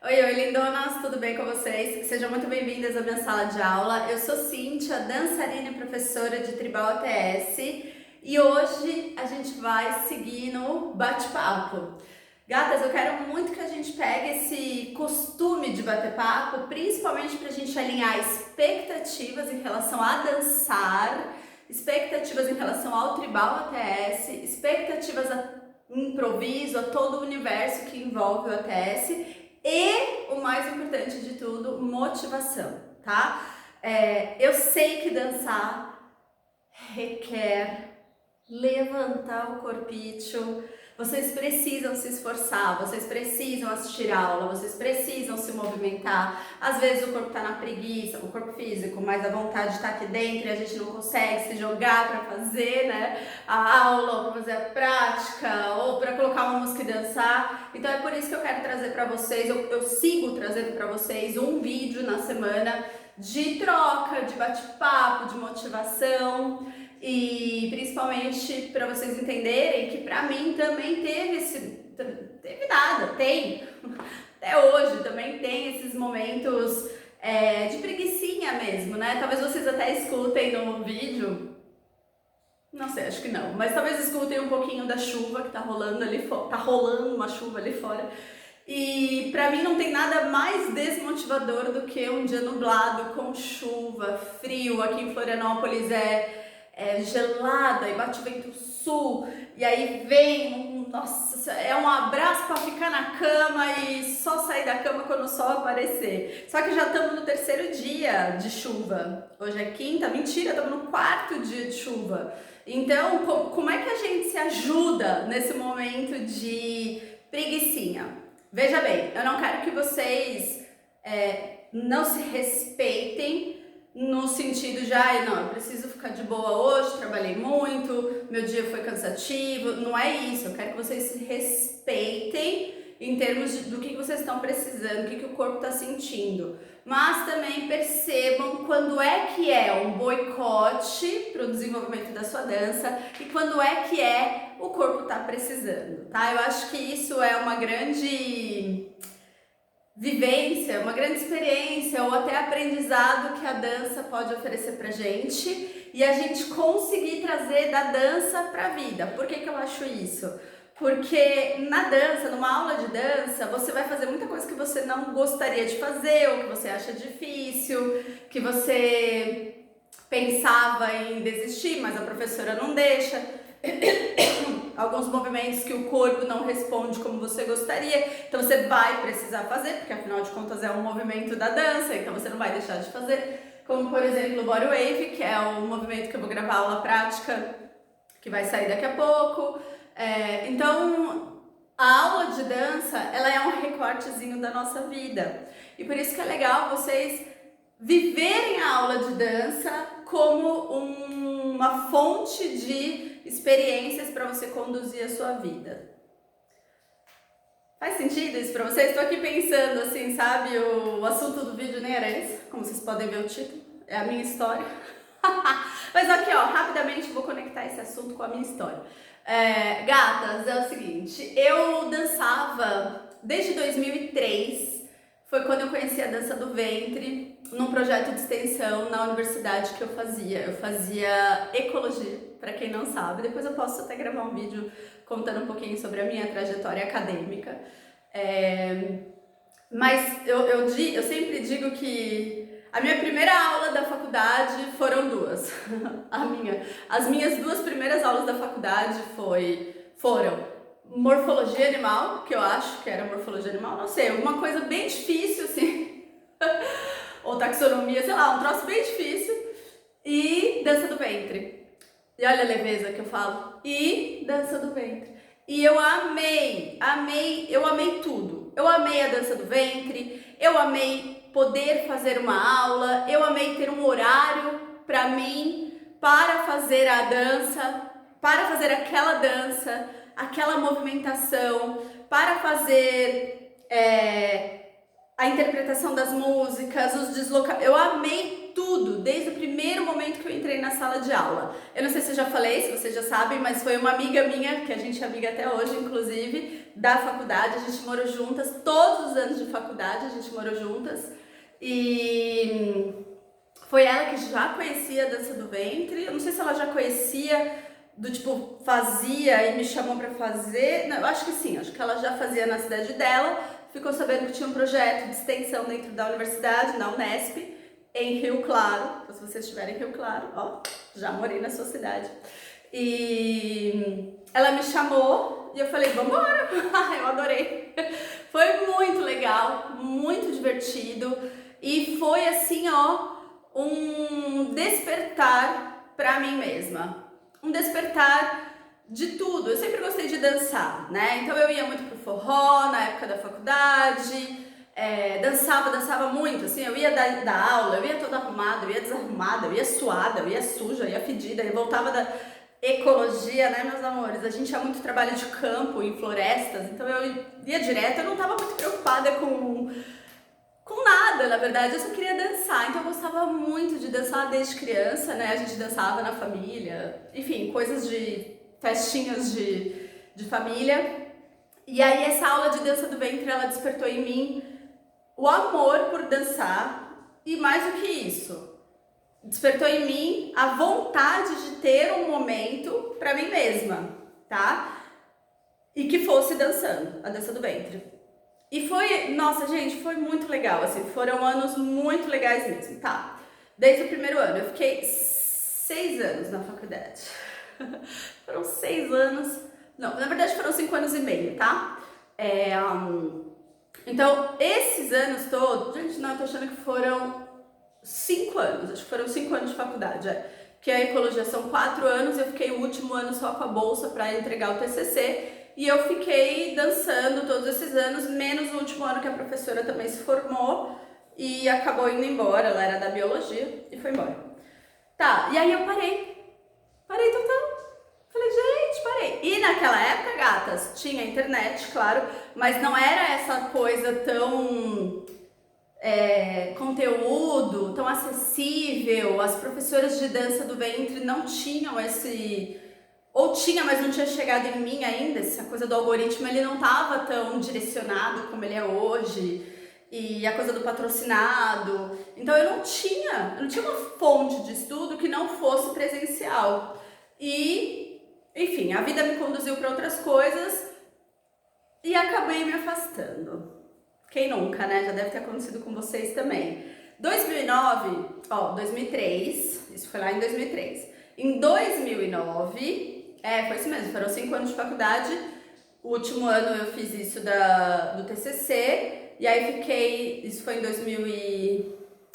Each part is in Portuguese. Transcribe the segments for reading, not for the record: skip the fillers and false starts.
Oi, lindonas, tudo bem com vocês? Sejam muito bem-vindas à minha sala de aula. Eu sou Cíntia, dançarina e professora de Tribal ATS, e hoje a gente vai seguir no bate-papo. Gatas, eu quero muito que a gente pegue esse costume de bater papo, principalmente para a gente alinhar expectativas em relação a dançar, expectativas em relação ao Tribal ATS, expectativas a improviso, a todo o universo que envolve o ATS. E o mais importante de tudo, motivação, tá? Eu sei que dançar requer levantar o corpício, vocês precisam se esforçar, vocês precisam assistir aula, vocês precisam se movimentar. Às vezes o corpo tá na preguiça, o corpo físico, mas a vontade está aqui dentro e a gente não consegue se jogar para fazer, né, a aula, ou para fazer a prática, ou para colocar uma música e dançar. Então é por isso que eu quero trazer para vocês, eu sigo trazendo para vocês um vídeo na semana de troca, de bate-papo, de motivação. E principalmente para vocês entenderem que para mim também teve nada, tem, até hoje também tem esses momentos de preguicinha mesmo, né? Talvez vocês até escutem no vídeo, não sei, acho que não, mas talvez escutem um pouquinho da chuva que tá rolando ali fora, tá rolando uma chuva ali fora. E pra mim não tem nada mais desmotivador do que um dia nublado, com chuva, frio. Aqui em Florianópolis é gelada e bate vento sul, e aí vem, nossa, é um abraço para ficar na cama e só sair da cama quando o sol aparecer. Só que já estamos no terceiro dia de chuva, hoje é quinta, mentira, estamos no quarto dia de chuva. Então, como é que a gente se ajuda nesse momento de preguicinha? Veja bem, eu não quero que vocês não se respeitem no sentido de, não, eu preciso ficar de boa hoje, trabalhei muito, meu dia foi cansativo. Não é isso, eu quero que vocês se respeitem em termos do que vocês estão precisando, o que o corpo está sentindo. Mas também percebam quando é que é um boicote para o desenvolvimento da sua dança e quando é que o corpo está precisando, tá? Eu acho que isso é uma grande vivência, uma grande experiência ou até aprendizado que a dança pode oferecer pra gente e a gente conseguir trazer da dança pra vida. Por que eu acho isso? Porque na dança, numa aula de dança, você vai fazer muita coisa que você não gostaria de fazer ou que você acha difícil, que você pensava em desistir, mas a professora não deixa. Alguns movimentos que o corpo não responde como você gostaria, então você vai precisar fazer, porque afinal de contas é um movimento da dança, então você não vai deixar de fazer, como por exemplo o Body Wave, que é um movimento que eu vou gravar aula prática, que vai sair daqui a pouco. Então a aula de dança, ela é um recortezinho da nossa vida, e por isso que é legal vocês viverem a aula de dança como uma fonte de experiências para você conduzir a sua vida. Faz sentido isso para vocês? Estou aqui pensando assim, sabe, o assunto do vídeo nem era esse, como vocês podem ver o título, é a minha história. Mas aqui, ó, rapidamente vou conectar esse assunto com a minha história. Gatas, é o seguinte, eu dançava desde 2003, foi quando eu conheci a dança do ventre, num projeto de extensão na universidade que eu fazia. Eu fazia ecologia, para quem não sabe. Depois eu posso até gravar um vídeo contando um pouquinho sobre a minha trajetória acadêmica. Mas eu sempre digo que a minha primeira aula da faculdade foram duas. As minhas duas primeiras aulas da faculdade foram morfologia animal, que eu acho que era morfologia animal, não sei, alguma coisa bem difícil assim, ou taxonomia, sei lá, um troço bem difícil, e dança do ventre. E olha a leveza que eu falo, e dança do ventre. E eu amei tudo. Eu amei a dança do ventre, eu amei poder fazer uma aula, eu amei ter um horário para mim, para fazer a dança, para fazer aquela dança, aquela movimentação, para fazer a interpretação das músicas, os deslocamentos. Eu amei tudo, desde o primeiro momento que eu entrei na sala de aula. Eu não sei se eu já falei, se vocês já sabem, mas foi uma amiga minha, que a gente é amiga até hoje, inclusive, da faculdade. A gente morou juntas, todos os anos de faculdade a gente morou juntas. E foi ela que já conhecia a dança do ventre. Eu não sei se ela já conhecia, do tipo, fazia e me chamou pra fazer. Não, eu acho que sim, acho que ela já fazia na cidade dela. Ficou sabendo que tinha um projeto de extensão dentro da universidade, na Unesp, em Rio Claro. Então, se vocês estiverem em Rio Claro, ó, já morei na sua cidade. E ela me chamou e eu falei, vambora! Eu adorei. Foi muito legal, muito divertido e foi assim, ó, um despertar pra mim mesma. Um despertar de tudo. Eu sempre gostei de dançar, né? Então eu ia muito pro forró na época da faculdade, dançava muito, assim, eu ia dar aula, eu ia toda arrumada, eu ia desarrumada, eu ia suada, eu ia suja, eu ia fedida, eu voltava da ecologia, né, meus amores? A gente tinha muito trabalho de campo em florestas, então eu ia direto, eu não tava muito preocupada com nada, na verdade, eu só queria dançar, então eu gostava muito de dançar desde criança, né? A gente dançava na família, enfim, coisas de festinhas de família. E aí essa aula de dança do ventre, ela despertou em mim o amor por dançar e mais do que isso, despertou em mim a vontade de ter um momento pra mim mesma, tá? E que fosse dançando, a dança do ventre. E foi, nossa gente, foi muito legal, assim, foram anos muito legais mesmo, tá? Desde o primeiro ano, eu fiquei 6 anos na faculdade. Foram 6 anos, não, na verdade foram 5 anos e meio, tá? Então, esses anos todos, gente, não, eu tô achando que foram 5 anos, acho que foram 5 anos de faculdade, porque a ecologia são 4 anos, eu fiquei o último ano só com a bolsa para entregar o TCC, e eu fiquei dançando todos esses anos, menos o último ano que a professora também se formou e acabou indo embora, ela era da biologia e foi embora. Tá, e aí eu parei total. Falei, gente, parei. E naquela época, gatas, tinha internet, claro, mas não era essa coisa tão conteúdo, tão acessível. As professoras de dança do ventre não tinham esse... Ou tinha, mas não tinha chegado em mim ainda. Essa coisa do algoritmo, ele não estava tão direcionado como ele é hoje. E a coisa do patrocinado. Então eu não tinha uma fonte de estudo que não fosse presencial. E, enfim, a vida me conduziu para outras coisas e acabei me afastando. Quem nunca, né? Já deve ter acontecido com vocês também. 2009, 2003, isso foi lá em 2003. Em 2009... foi isso mesmo, foram 5 anos de faculdade. O último ano eu fiz isso do TCC. E aí isso foi em 2000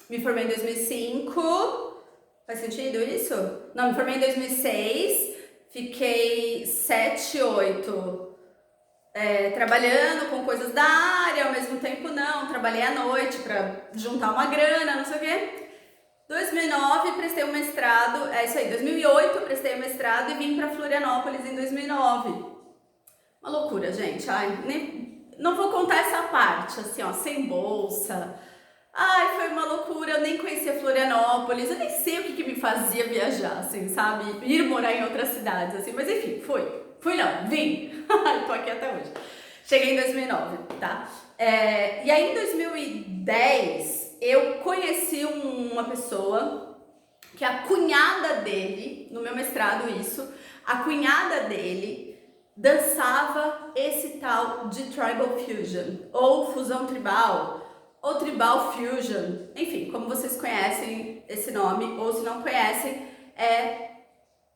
me formei em 2005. Faz sentido isso? Não, me formei em 2006. Fiquei 7, 8 trabalhando com coisas da área, ao mesmo tempo não. Trabalhei à noite pra juntar uma grana, não sei o quê. 2009 prestei um mestrado, 2008 prestei um mestrado e vim para Florianópolis em 2009. Uma loucura, gente, não vou contar essa parte, assim, ó, sem bolsa. Foi uma loucura, eu nem conhecia Florianópolis, eu nem sei o que me fazia viajar, assim, sabe? Ir morar em outras cidades, assim, mas enfim, vim, tô aqui até hoje. Cheguei em 2009, tá? E aí em 2010... eu conheci uma pessoa que a cunhada dele, no meu mestrado a cunhada dele dançava esse tal de Tribal Fusion, ou fusão tribal, ou Tribal Fusion, enfim, como vocês conhecem esse nome, ou se não conhecem, é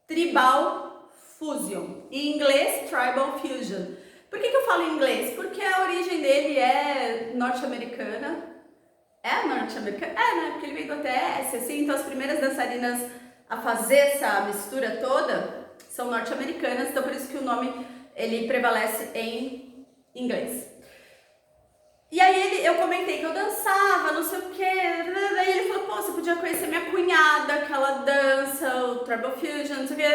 Tribal Fusion, em inglês Tribal Fusion. Por que eu falo em inglês? Porque a origem dele é norte-americana. É norte-americana? Né? Porque ele veio do ATS, assim, então as primeiras dançarinas a fazer essa mistura toda são norte-americanas, então por isso que o nome, ele prevalece em inglês. E aí eu comentei que eu dançava, não sei o que, daí ele falou, pô, você podia conhecer minha cunhada, que ela dança, o Tribal Fusion, não sei o que,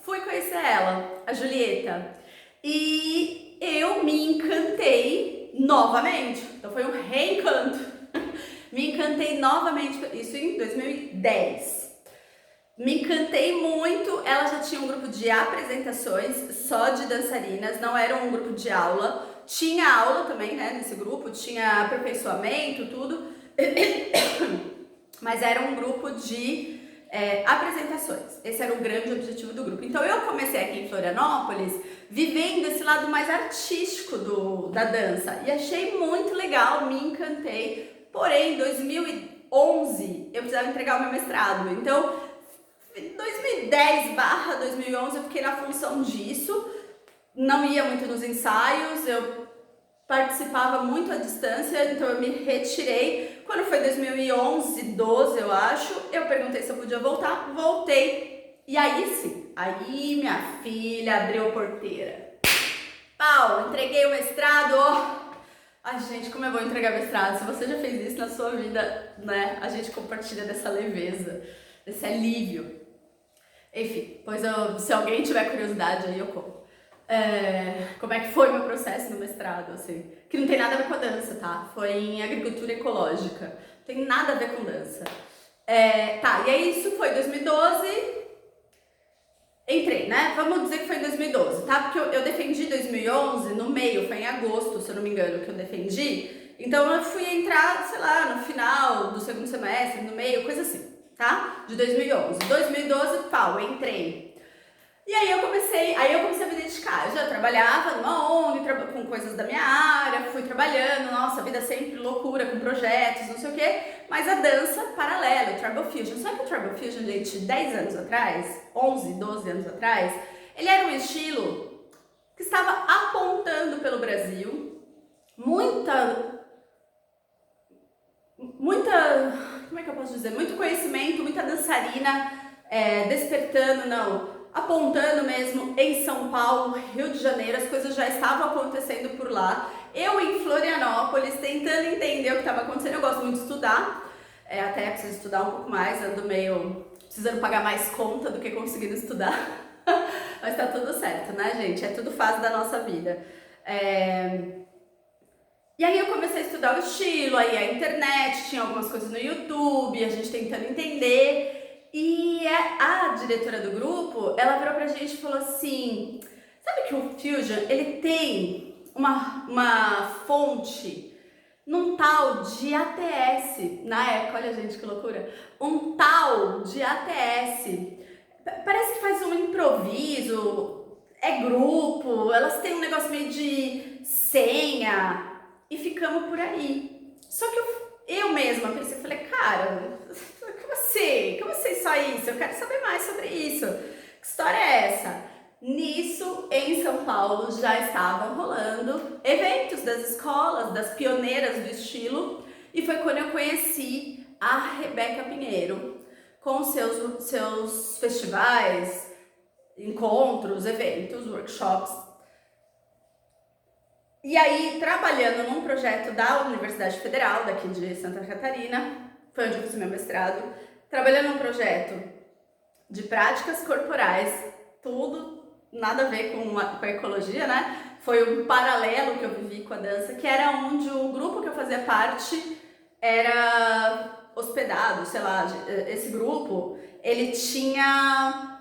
fui conhecer ela, a Julieta, e eu me encantei novamente. Então foi um reencanto. Me encantei novamente, isso em 2010. Me encantei muito, ela já tinha um grupo de apresentações só de dançarinas, não era um grupo de aula. Tinha aula também, né, nesse grupo, tinha aperfeiçoamento, tudo. Mas era um grupo de apresentações. Esse era o grande objetivo do grupo. Então eu comecei aqui em Florianópolis vivendo esse lado mais artístico da dança e achei muito legal, me encantei. Porém, em 2011 eu precisava entregar o meu mestrado. Então, 2010/2011 eu fiquei na função disso. Não ia muito nos ensaios, eu participava muito à distância, então eu me retirei. Quando foi 2011, 12 eu acho, eu perguntei se eu podia voltar, voltei. E aí sim, aí minha filha abriu a porteira. Pau, entreguei o mestrado, ó. Ai gente, como é bom entregar mestrado. Se você já fez isso na sua vida, né, a gente compartilha dessa leveza, desse alívio. Enfim, pois se alguém tiver curiosidade aí eu conto. Como é que foi meu processo no mestrado, assim, que não tem nada a ver com a dança, tá? Foi em agricultura ecológica, não tem nada a ver com dança. Tá, e aí isso foi 2012, entrei, né? Vamos dizer que foi em 2012, tá? Porque eu defendi 2011 no meio, foi em agosto, se eu não me engano, que eu defendi. Então eu fui entrar, sei lá, no final do segundo semestre, no meio, coisa assim, tá? De 2011. 2012, pau, entrei. E aí eu comecei a me dedicar. Eu já trabalhava numa ONG, com coisas da minha área, fui trabalhando, nossa, a vida sempre loucura, com projetos, não sei o quê. Mas a dança paralela, o Tribal Fusion. Só que o Tribal Fusion, gente, 10 anos atrás, 11, 12 anos atrás, ele era um estilo que estava apontando pelo Brasil. Muita, como é que eu posso dizer? Muito conhecimento, muita dançarina despertando, apontando mesmo em São Paulo, Rio de Janeiro, as coisas já estavam acontecendo por lá. Eu em Florianópolis, tentando entender o que estava acontecendo. Eu gosto muito de estudar, até preciso estudar um pouco mais, ando meio precisando pagar mais conta do que conseguindo estudar. Mas tá tudo certo, né, gente? É tudo fase da nossa vida. E aí eu comecei a estudar o estilo, aí a internet, tinha algumas coisas no YouTube, a gente tentando entender. E a diretora do grupo, ela virou pra gente e falou assim, sabe que o Fusion, ele tem uma fonte num tal de ATS, na época, olha gente que loucura, um tal de ATS, parece que faz um improviso, é grupo, elas têm um negócio meio de senha e ficamos por aí. Só que eu mesma pensei, falei, cara, como assim só isso? Eu quero saber mais sobre isso. Que história é essa? Nisso, em São Paulo, já estavam rolando eventos das escolas, das pioneiras do estilo, e foi quando eu conheci a Rebeca Pinheiro, com seus festivais, encontros, eventos, workshops. E aí, trabalhando num projeto da Universidade Federal, daqui de Santa Catarina, foi onde eu fiz meu mestrado, trabalhando num projeto de práticas corporais, tudo nada a ver com a ecologia, né? Foi um paralelo que eu vivi com a dança, que era onde o grupo que eu fazia parte era hospedado, sei lá, esse grupo, ele tinha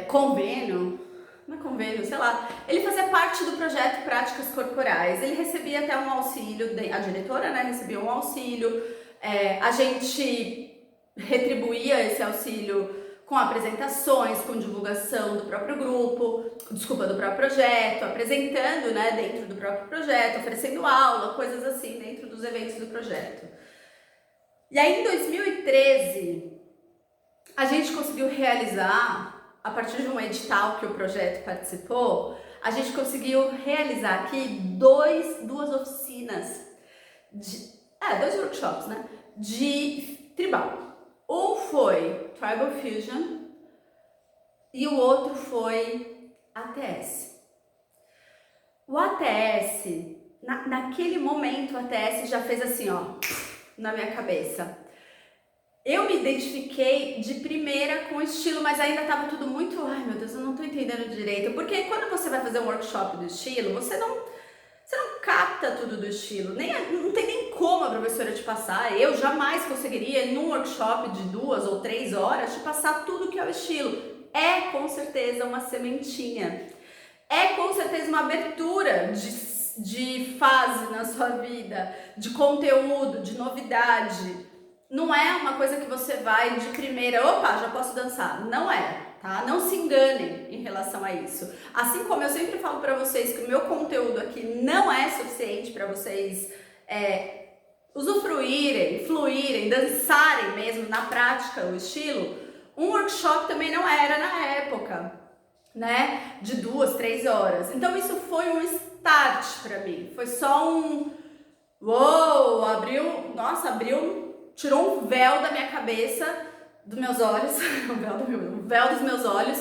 convênio, não é convênio, sei lá, ele fazia parte do projeto Práticas Corporais, ele recebia até um auxílio, a diretora, né, recebia um auxílio, a gente retribuía esse auxílio com apresentações, com divulgação do próprio grupo, do próprio projeto, apresentando, né, dentro do próprio projeto, oferecendo aula, coisas assim, dentro dos eventos do projeto. E aí, em 2013, a gente conseguiu realizar, a partir de um edital que o projeto participou, a gente conseguiu realizar aqui duas oficinas, dois workshops, né, de tribal. Um foi Tribal Fusion e o outro foi ATS. O ATS, naquele momento, o ATS já fez assim, ó, na minha cabeça. Eu me identifiquei de primeira com o estilo, mas ainda estava tudo muito... Ai, meu Deus, eu não estou entendendo direito. Porque quando você vai fazer um workshop do estilo, você não capta capta tudo do estilo. Não tem nem como a professora te passar. Eu jamais conseguiria, num workshop de 2 ou 3 horas, te passar tudo que é o estilo. É com certeza uma sementinha. É com certeza uma abertura de fase na sua vida, de conteúdo, de novidade. Não é uma coisa que você vai de primeira, opa, já posso dançar. Não é, tá? Não se enganem em relação a isso. Assim como eu sempre falo para vocês que o meu conteúdo aqui não é suficiente para vocês usufruírem, fluírem, dançarem mesmo na prática o estilo, um workshop também não era na época, né? De 2, 3 horas. Então isso foi um start para mim. Foi só um uou, tirou um véu da minha cabeça, dos meus olhos, o véu dos meus olhos,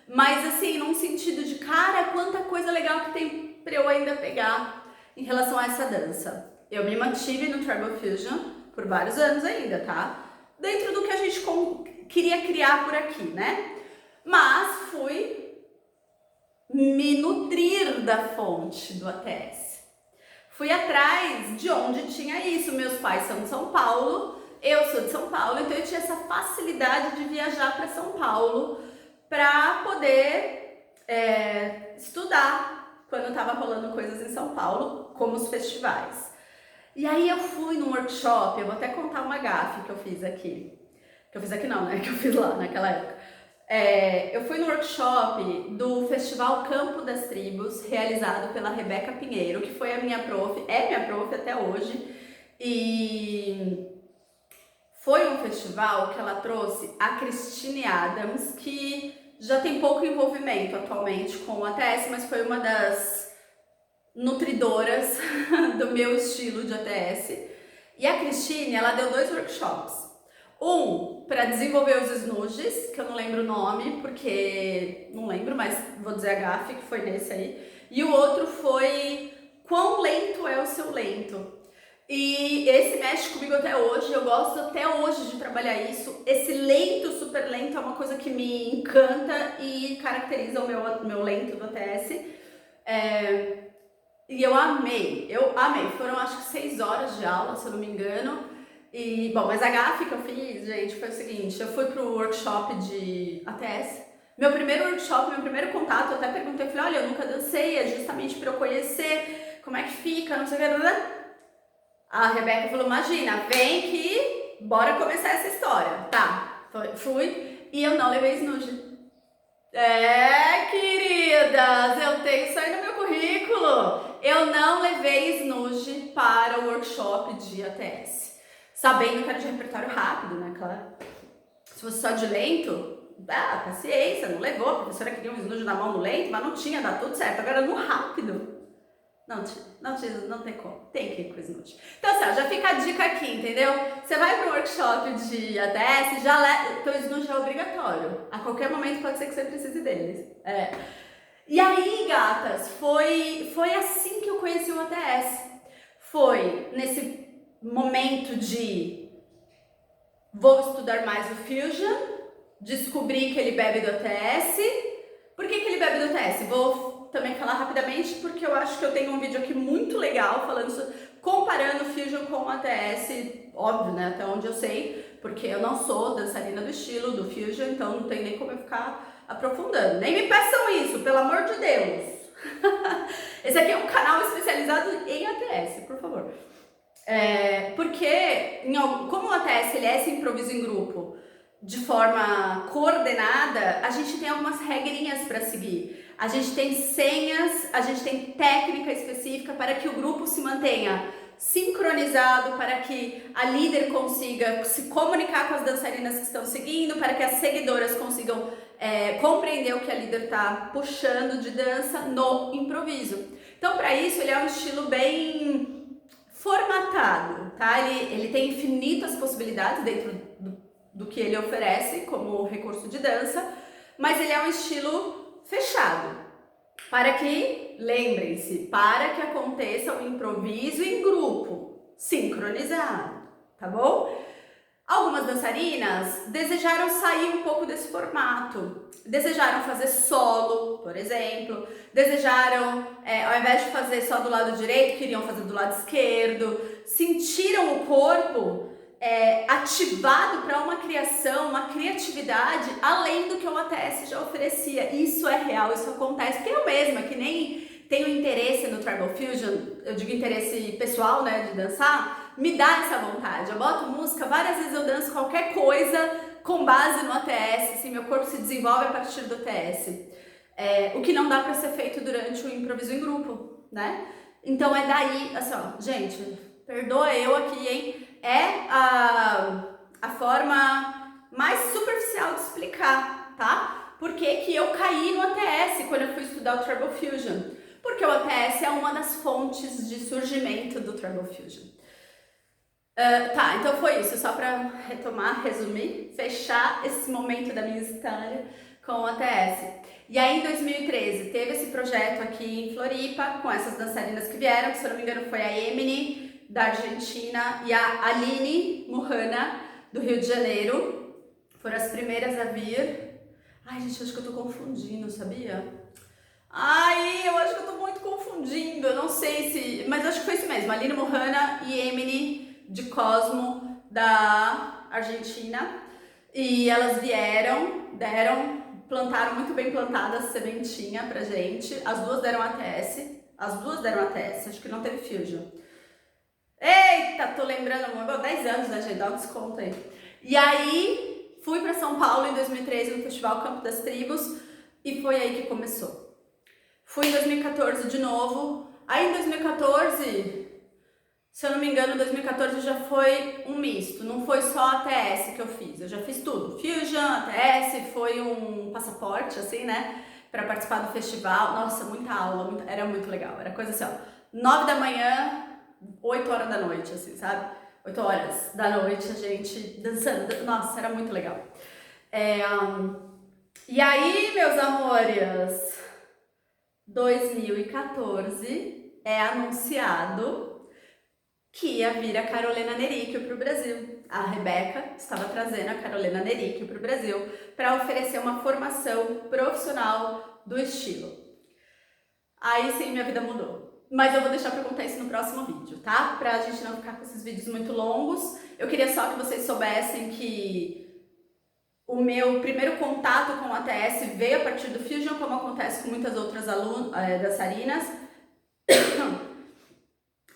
mas assim, num sentido de, cara, quanta coisa legal que tem pra eu ainda pegar em relação a essa dança. Eu me mantive no Tribal Fusion por vários anos ainda, tá? Dentro do que a gente queria criar por aqui, né? Mas fui me nutrir da fonte do ATS. Fui atrás de onde tinha isso. Meus pais são de São Paulo, eu sou de São Paulo, então eu tinha essa facilidade de viajar para São Paulo para poder estudar quando estava rolando coisas em São Paulo, como os festivais. E aí eu fui num workshop, eu vou até contar uma gafe que eu fiz aqui. Que eu fiz aqui não, né? Que eu fiz lá naquela época. Eu fui no workshop do Festival Campo das Tribos, realizado pela Rebeca Pinheiro, que foi a minha prof, é minha prof até hoje, e foi um festival que ela trouxe a Christine Adams, que já tem pouco envolvimento atualmente com o ATS, mas foi uma das nutridoras do meu estilo de ATS. E a Christine, ela deu 2 workshops. Um para desenvolver os snudges, que eu não lembro o nome, porque não lembro, mas vou dizer a gafe, que foi nesse aí. E o outro foi quão lento é o seu lento. E esse mexe comigo até hoje, eu gosto até hoje de trabalhar isso. Esse lento, super lento, é uma coisa que me encanta e caracteriza o meu lento do ATS. E eu amei. Foram acho que 6 horas de aula, se eu não me engano. E, bom, mas a gafe que eu fiz, gente, foi o seguinte, eu fui pro workshop de ATS, meu primeiro workshop, meu primeiro contato, eu até perguntei, falei, olha, eu nunca dancei, é justamente pra eu conhecer como é que fica, não sei o que, a Rebeca falou, imagina, vem que bora começar essa história, tá, fui, e eu não levei snude. Queridas, eu tenho isso aí no meu currículo, eu não levei snude para o workshop de ATS. Sabendo que era de repertório rápido, né, claro. Se fosse só de lento, paciência, não levou. A professora queria um snude na mão no lento, mas não tinha, dá tudo certo. Agora no rápido, não tem como, tem que ir com o snude. Então, assim, já fica a dica aqui, entendeu? Você vai para um workshop de ATS, teu snude é obrigatório. A qualquer momento pode ser que você precise deles. E aí, gatas, foi assim que eu conheci o ATS. Foi nesse momento de vou estudar mais o Fusion, descobri que ele bebe do ATS. Por que ele bebe do ATS? Vou também falar rapidamente porque eu acho que eu tenho um vídeo aqui muito legal comparando o Fusion com o ATS, óbvio, né, até onde eu sei, porque eu não sou dançarina do estilo do Fusion, então não tem nem como eu ficar aprofundando. Nem me peçam isso, pelo amor de Deus. Esse aqui é um canal especializado em ATS, por favor. Porque, como o ATS ele é esse improviso em grupo de forma coordenada, a gente tem algumas regrinhas para seguir. A gente tem senhas, a gente tem técnica específica para que o grupo se mantenha sincronizado, para que a líder consiga se comunicar com as dançarinas que estão seguindo, para que as seguidoras consigam compreender o que a líder está puxando de dança no improviso. Então, para isso, ele é um estilo bem formatado, tá? Ele tem infinitas possibilidades dentro do que ele oferece como recurso de dança, mas ele é um estilo fechado, para que, lembrem-se, para que aconteça um improviso em grupo, sincronizado, tá bom? Algumas dançarinas desejaram sair um pouco desse formato, desejaram fazer solo, por exemplo, desejaram, ao invés de fazer só do lado direito, queriam fazer do lado esquerdo, sentiram o corpo ativado para uma criação, uma criatividade além do que o ATS já oferecia. Isso é real, isso acontece, porque eu mesma, que nem tenho interesse no Tribal Fusion, eu digo interesse pessoal, né, de dançar, me dá essa vontade. Eu boto música, várias vezes eu danço qualquer coisa com base no ATS, assim, meu corpo se desenvolve a partir do ATS. O que não dá para ser feito durante o improviso em grupo, né? Então é daí, assim, ó, gente, perdoa eu aqui, hein? É a forma mais superficial de explicar, tá? Por que eu caí no ATS quando eu fui estudar o Tribal Fusion? Porque o ATS é uma das fontes de surgimento do Tribal Fusion. Tá, então foi isso, só para retomar, resumir, fechar esse momento da minha história com o ATS. E aí em 2013 teve esse projeto aqui em Floripa, com essas dançarinas que vieram, que se eu não me engano foi a Emily, da Argentina, e a Aline Murrana, do Rio de Janeiro. Foram as primeiras a vir. Ai, gente, acho que eu tô confundindo, sabia? Ai, eu acho que eu tô muito confundindo, eu não sei se... Mas acho que foi isso mesmo, Aline Murrana e Emily de Cosmo, da Argentina. E elas vieram, plantaram muito bem plantada a sementinha pra gente. As duas deram ATS, acho que não teve Fusion. Eita, tô lembrando, 10 anos, né, gente? Dá um desconto aí. E aí, fui pra São Paulo em 2013 no Festival Campo das Tribos e foi aí que começou. Fui em 2014 de novo. Aí em 2014, se eu não me engano, 2014 já foi um misto. Não foi só ATS que eu fiz. Eu já fiz tudo. Fusion, ATS, foi um passaporte, assim, né? Pra participar do festival. Nossa, muita aula, era muito legal. Era coisa assim, ó. 9 da manhã, 8 horas da noite, assim, sabe? 8 horas da noite, a gente dançando. Nossa, era muito legal. E aí, meus amores, 2014 é anunciado que ia vir a Carolina Neríquio para o Brasil. A Rebeca estava trazendo a Carolina Neríquio para o Brasil para oferecer uma formação profissional do estilo. Aí sim, minha vida mudou. Mas eu vou deixar para contar isso no próximo vídeo, tá? Pra gente não ficar com esses vídeos muito longos. Eu queria só que vocês soubessem que o meu primeiro contato com o ATS veio a partir do Fusion, como acontece com muitas outras dançarinas.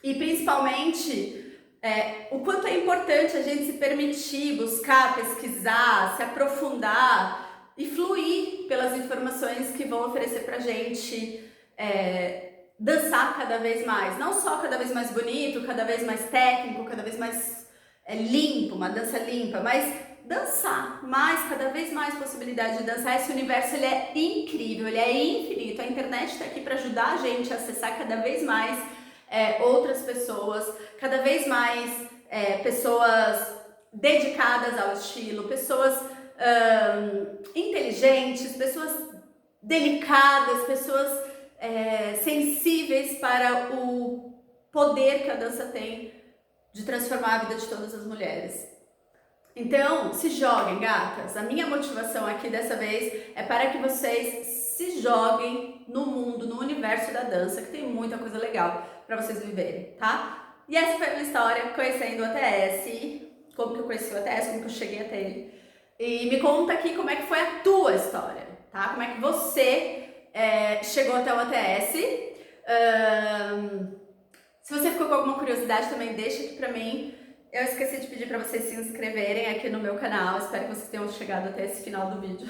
E principalmente o quanto é importante a gente se permitir buscar, pesquisar, se aprofundar e fluir pelas informações que vão oferecer pra gente dançar cada vez mais. Não só cada vez mais bonito, cada vez mais técnico, cada vez mais limpo, uma dança limpa, mas dançar mais, cada vez mais possibilidade de dançar. Esse universo ele é incrível, ele é infinito. A internet está aqui para ajudar a gente a acessar cada vez mais outras pessoas, cada vez mais pessoas dedicadas ao estilo, pessoas inteligentes, pessoas delicadas, pessoas sensíveis para o poder que a dança tem de transformar a vida de todas as mulheres. Então, se joguem, gatas. A minha motivação aqui dessa vez é para que vocês se joguem no mundo, no universo da dança, que tem muita coisa legal para vocês viverem, tá? E essa foi a minha história conhecendo o ATS, como que eu conheci o ATS, como que eu cheguei até ele. E me conta aqui como é que foi a tua história, tá? Como é que você chegou até o ATS. Se você ficou com alguma curiosidade também, deixa aqui pra mim. Eu esqueci de pedir para vocês se inscreverem aqui no meu canal, espero que vocês tenham chegado até esse final do vídeo.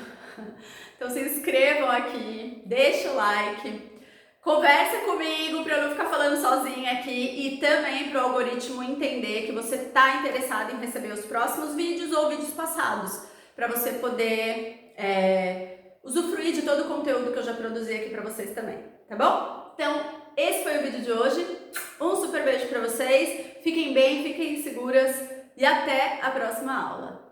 Então se inscrevam aqui, deixa o like, conversa comigo para eu não ficar falando sozinha aqui e também para o algoritmo entender que você está interessado em receber os próximos vídeos ou vídeos passados, para você poder usufruir de todo o conteúdo que eu já produzi aqui para vocês também, tá bom? Então, esse foi o vídeo de hoje. Um super beijo para vocês, fiquem bem, fiquem seguras e até a próxima aula.